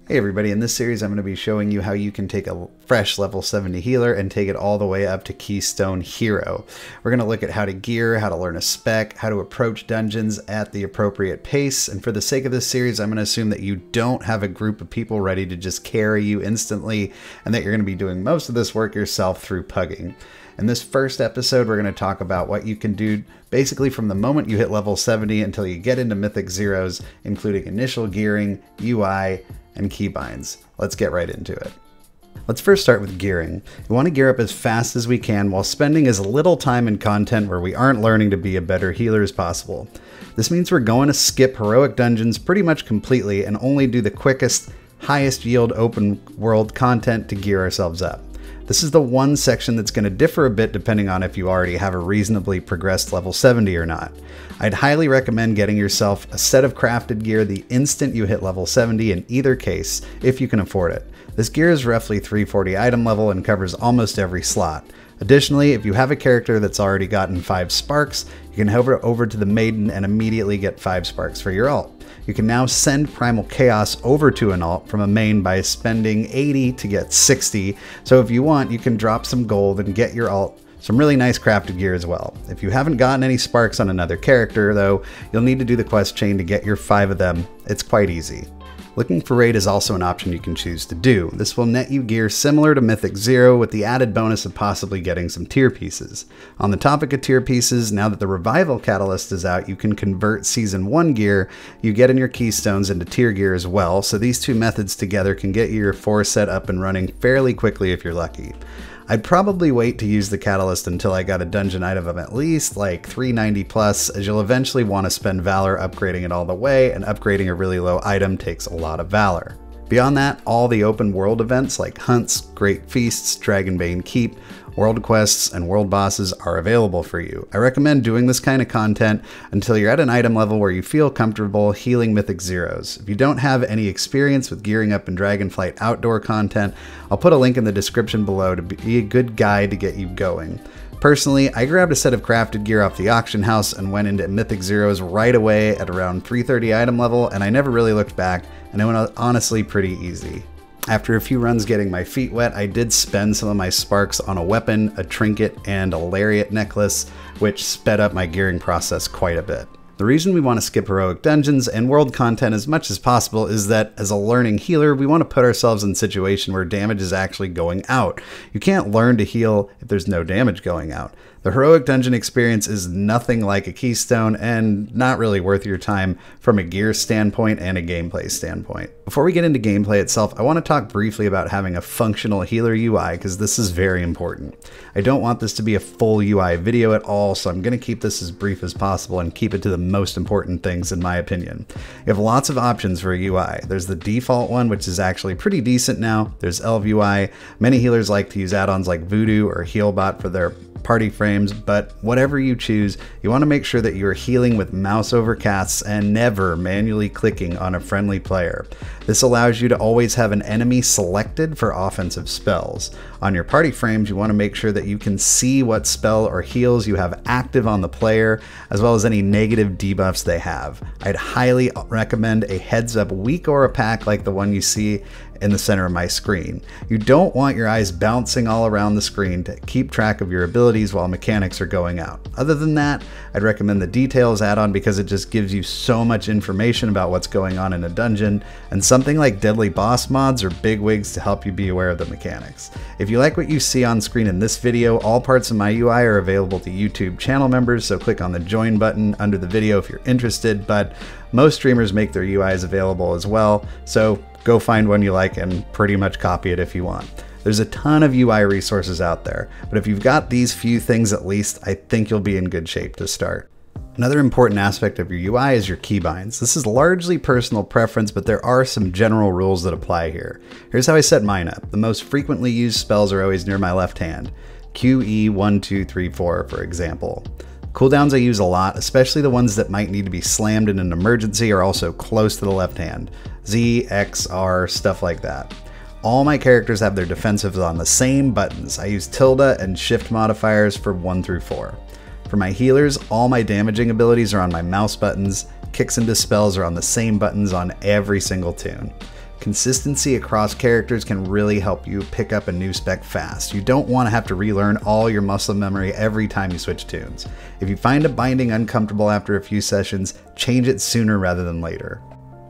Hey everybody, in this series I'm going to be showing you how you can take a fresh level 70 healer and take it all the way up to Keystone Hero. We're going to look at how to gear, how to learn a spec, how to approach dungeons at the appropriate pace, and for the sake of this series I'm going to assume that you don't have a group of people ready to just carry you instantly and that you're going to be doing most of this work yourself through pugging. In this first episode we're going to talk about what you can do basically from the moment you hit level 70 until you get into Mythic Zeros, including initial gearing, UI, and keybinds. Let's get right into it. Let's first start with gearing. We want to gear up as fast as we can while spending as little time in content where we aren't learning to be a better healer as possible. This means we're going to skip heroic dungeons pretty much completely and only do the quickest, highest yield open world content to gear ourselves up. This is the one section that's going to differ a bit depending on if you already have a reasonably progressed level 70 or not. I'd highly recommend getting yourself a set of crafted gear the instant you hit level 70 in either case, if you can afford it. This gear is roughly 340 item level and covers almost every slot. Additionally, if you have a character that's already gotten 5 sparks, you can hover over to the Maiden and immediately get 5 sparks for your ult. You can now send Primal Chaos over to an ult from a main by spending 80 to get 60, so if you want, you can drop some gold and get your ult some really nice crafted gear as well. If you haven't gotten any sparks on another character though, you'll need to do the quest chain to get your 5 of them. It's quite easy. Looking for raid is also an option you can choose to do. This will net you gear similar to Mythic 0 with the added bonus of possibly getting some tier pieces. On the topic of tier pieces, now that the Revival Catalyst is out, you can convert Season 1 gear you get in your Keystones into tier gear as well, so these two methods together can get you your 4 set up and running fairly quickly if you're lucky. I'd probably wait to use the Catalyst until I got a dungeon item of at least like 390 plus, as you'll eventually want to spend Valor upgrading it all the way, and upgrading a really low item takes a lot of Valor. Beyond that, all the open world events like hunts, great feasts, Dragonbane Keep, world quests, and world bosses are available for you. I recommend doing this kind of content until you're at an item level where you feel comfortable healing Mythic Zeros. If you don't have any experience with gearing up in Dragonflight outdoor content, I'll put a link in the description below to be a good guide to get you going. Personally, I grabbed a set of crafted gear off the auction house and went into Mythic Zeros right away at around 330 item level, and I never really looked back, and it went honestly pretty easy. After a few runs getting my feet wet, I did spend some of my sparks on a weapon, a trinket, and a lariat necklace, which sped up my gearing process quite a bit. The reason we want to skip heroic dungeons and world content as much as possible is that as a learning healer, we want to put ourselves in a situation where damage is actually going out. You can't learn to heal if there's no damage going out. The heroic dungeon experience is nothing like a Keystone and not really worth your time from a gear standpoint and a gameplay standpoint. Before we get into gameplay itself, I want to talk briefly about having a functional healer UI because this is very important. I don't want this to be a full UI video at all, so I'm going to keep this as brief as possible and keep it to the most important things in my opinion. You have lots of options for a UI. There's the default one, which is actually pretty decent now. There's Elf UI. Many healers like to use add-ons like Voodoo or Healbot for their party frames, but whatever you choose, you want to make sure that you are healing with mouse over casts and never manually clicking on a friendly player. This allows you to always have an enemy selected for offensive spells. On your party frames, you want to make sure that you can see what spell or heals you have active on the player, as well as any negative debuffs they have. I'd highly recommend a heads-up weakaura pack like the one you see in the center of my screen. You don't want your eyes bouncing all around the screen to keep track of your abilities while mechanics are going out. Other than that, I'd recommend the details add-on because it just gives you so much information about what's going on in a dungeon, and something like deadly boss mods or bigwigs to help you be aware of the mechanics. If you like what you see on screen in this video, all parts of my UI are available to YouTube channel members, so click on the join button under the video if you're interested, but most streamers make their UIs available as well, so go find one you like and pretty much copy it if you want. There's a ton of UI resources out there, but if you've got these few things at least, I think you'll be in good shape to start. Another important aspect of your UI is your keybinds. This is largely personal preference, but there are some general rules that apply here. Here's how I set mine up. The most frequently used spells are always near my left hand. QE 1, 2, 3, 4, for example. Cooldowns I use a lot, especially the ones that might need to be slammed in an emergency, are also close to the left hand. Z, X, R, stuff like that. All my characters have their defensives on the same buttons. I use tilde and shift modifiers for 1 through 4. For my healers, all my damaging abilities are on my mouse buttons. Kicks and dispels are on the same buttons on every single tune. Consistency across characters can really help you pick up a new spec fast. You don't want to have to relearn all your muscle memory every time you switch tunes. If you find a binding uncomfortable after a few sessions, change it sooner rather than later.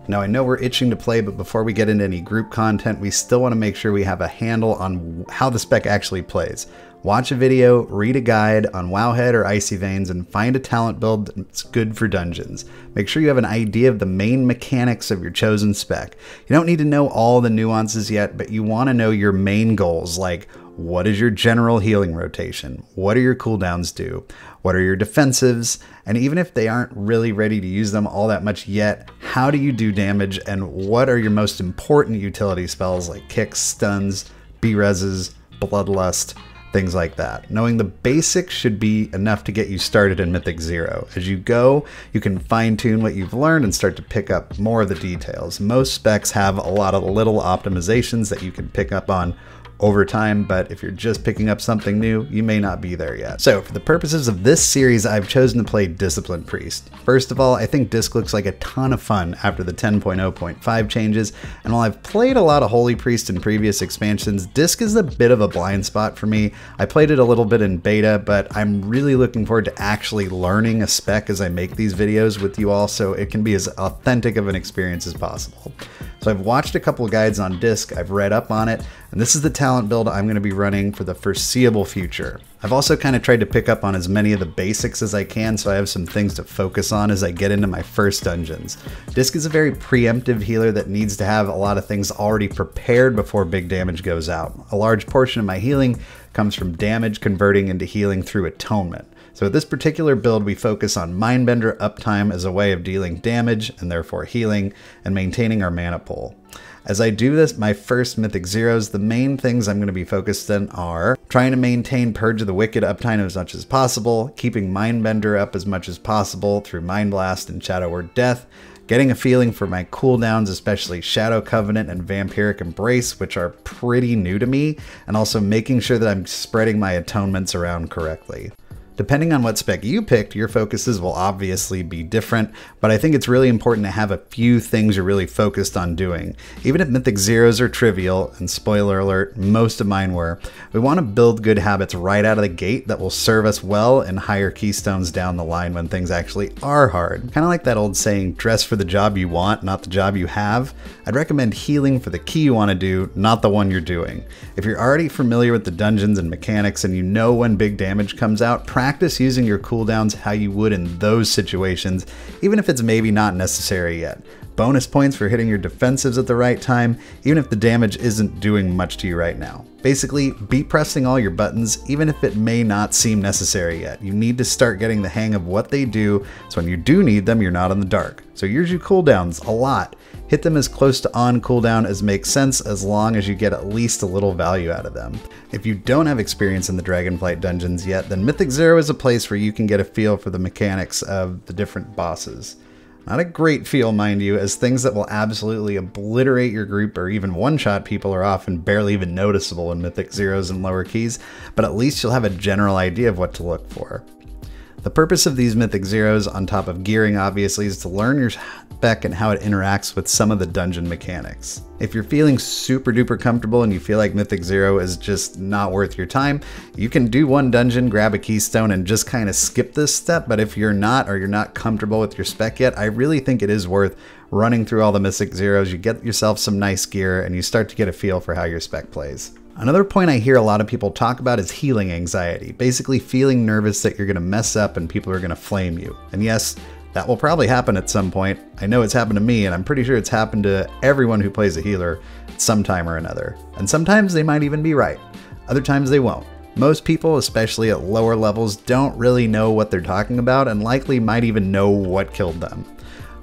Now I know we're itching to play, but before we get into any group content, we still want to make sure we have a handle on how the spec actually plays. Watch a video, read a guide on Wowhead or Icy Veins, and find a talent build that's good for dungeons. Make sure you have an idea of the main mechanics of your chosen spec. You don't need to know all the nuances yet, but you want to know your main goals, like what is your general healing rotation? What do your cooldowns do? What are your defensives? And even if they aren't really ready to use them all that much yet, how do you do damage? And what are your most important utility spells like kicks, stuns, B-reses, bloodlust, things like that. Knowing the basics should be enough to get you started in Mythic 0. As you go, you can fine-tune what you've learned and start to pick up more of the details. Most specs have a lot of little optimizations that you can pick up on over time, but if you're just picking up something new, you may not be there yet. So for the purposes of this series, I've chosen to play Discipline Priest. First of all, I think Disc looks like a ton of fun after the 10.0.5 changes, and while I've played a lot of Holy Priest in previous expansions, Disc is a bit of a blind spot for me. I played it a little bit in beta, but I'm really looking forward to actually learning a spec as I make these videos with you all, so it can be as authentic of an experience as possible. So I've watched a couple of guides on Disc, I've read up on it, and this is the talent build I'm going to be running for the foreseeable future. I've also kind of tried to pick up on as many of the basics as I can, so I have some things to focus on as I get into my first dungeons. Disc is a very preemptive healer that needs to have a lot of things already prepared before big damage goes out. A large portion of my healing comes from damage converting into healing through atonement. So with this particular build, we focus on Mindbender uptime as a way of dealing damage and therefore healing and maintaining our mana pool. As I do this, my first Mythic Zeros, the main things I'm going to be focused on are trying to maintain Purge of the Wicked uptime as much as possible, keeping Mindbender up as much as possible through Mind Blast and Shadow Word Death, getting a feeling for my cooldowns, especially Shadow Covenant and Vampiric Embrace, which are pretty new to me, and also making sure that I'm spreading my atonements around correctly. Depending on what spec you picked, your focuses will obviously be different, but I think it's really important to have a few things you're really focused on doing. Even if Mythic Zeros are trivial, and spoiler alert, most of mine were, we want to build good habits right out of the gate that will serve us well in higher keystones down the line when things actually are hard. Kind of like that old saying, dress for the job you want, not the job you have. I'd recommend healing for the key you want to do, not the one you're doing. If you're already familiar with the dungeons and mechanics and you know when big damage comes out, practice using your cooldowns how you would in those situations, even if it's maybe not necessary yet. Bonus points for hitting your defensives at the right time, even if the damage isn't doing much to you right now. Basically, be pressing all your buttons, even if it may not seem necessary yet. You need to start getting the hang of what they do, so when you do need them, you're not in the dark. So use your cooldowns a lot. Hit them as close to on cooldown as makes sense, as long as you get at least a little value out of them. If you don't have experience in the Dragonflight dungeons yet, then Mythic 0 is a place where you can get a feel for the mechanics of the different bosses. Not a great feel, mind you, as things that will absolutely obliterate your group or even one-shot people are often barely even noticeable in Mythic Zeros and lower keys, but at least you'll have a general idea of what to look for. The purpose of these Mythic Zeros, on top of gearing obviously, is to learn your spec and how it interacts with some of the dungeon mechanics. If you're feeling super duper comfortable and you feel like Mythic 0 is just not worth your time, you can do one dungeon, grab a keystone, and just kind of skip this step, but if you're not, or you're not comfortable with your spec yet, I really think it is worth running through all the Mythic Zeros. You get yourself some nice gear, and you start to get a feel for how your spec plays. Another point I hear a lot of people talk about is healing anxiety, basically feeling nervous that you're going to mess up and people are going to flame you. And yes, that will probably happen at some point. I know it's happened to me, and I'm pretty sure it's happened to everyone who plays a healer at some time or another. And sometimes they might even be right. Other times they won't. Most people, especially at lower levels, don't really know what they're talking about and likely might even know what killed them.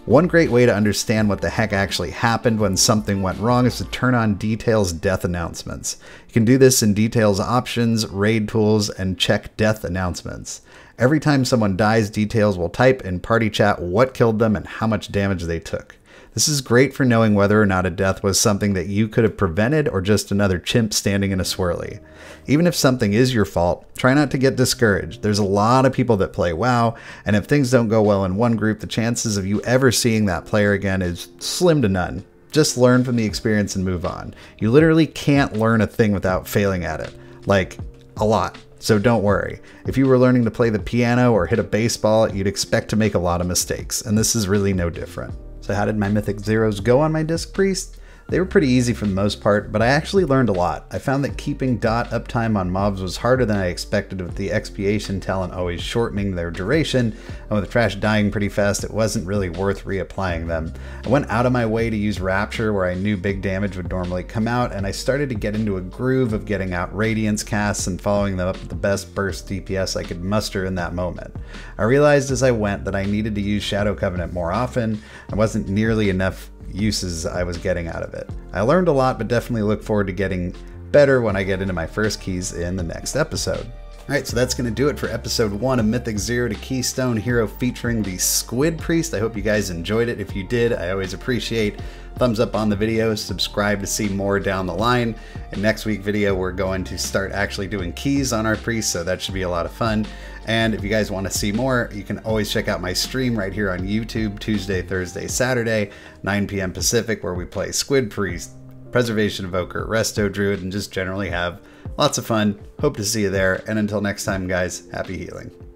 One great way to understand what the heck actually happened when something went wrong is to turn on Details death announcements. You can do this in Details options, raid tools, and check death announcements. Every time someone dies, Details will type in party chat what killed them and how much damage they took. This is great for knowing whether or not a death was something that you could have prevented or just another chimp standing in a swirly. Even if something is your fault, try not to get discouraged. There's a lot of people that play WoW, and if things don't go well in one group, the chances of you ever seeing that player again is slim to none. Just learn from the experience and move on. You literally can't learn a thing without failing at it. Like, a lot. So don't worry. If you were learning to play the piano or hit a baseball, you'd expect to make a lot of mistakes, and this is really no different. So how did my Mythic Zeros go on my Disc Priest? They were pretty easy for the most part, but I actually learned a lot. I found that keeping dot uptime on mobs was harder than I expected, with the expiation talent always shortening their duration, and with trash dying pretty fast, it wasn't really worth reapplying them. I went out of my way to use Rapture where I knew big damage would normally come out, and I started to get into a groove of getting out Radiance casts and following them up with the best burst DPS I could muster in that moment. I realized as I went that I needed to use Shadow Covenant more often. I wasn't nearly enough uses I was getting out of it. I learned a lot, but definitely look forward to getting better when I get into my first keys in the next episode. Alright, so that's going to do it for episode 1 of Mythic Zero to Keystone Hero featuring the Squid Priest. I hope you guys enjoyed it. If you did, I always appreciate thumbs up on the video, subscribe to see more down the line. In next week's video, we're going to start actually doing keys on our priest, so that should be a lot of fun. And if you guys want to see more, you can always check out my stream right here on YouTube, Tuesday, Thursday, Saturday, 9 p.m. Pacific, where we play Squid Priest, Preservation Evoker, Resto Druid, and just generally have lots of fun. Hope to see you there, and until next time, guys, happy healing.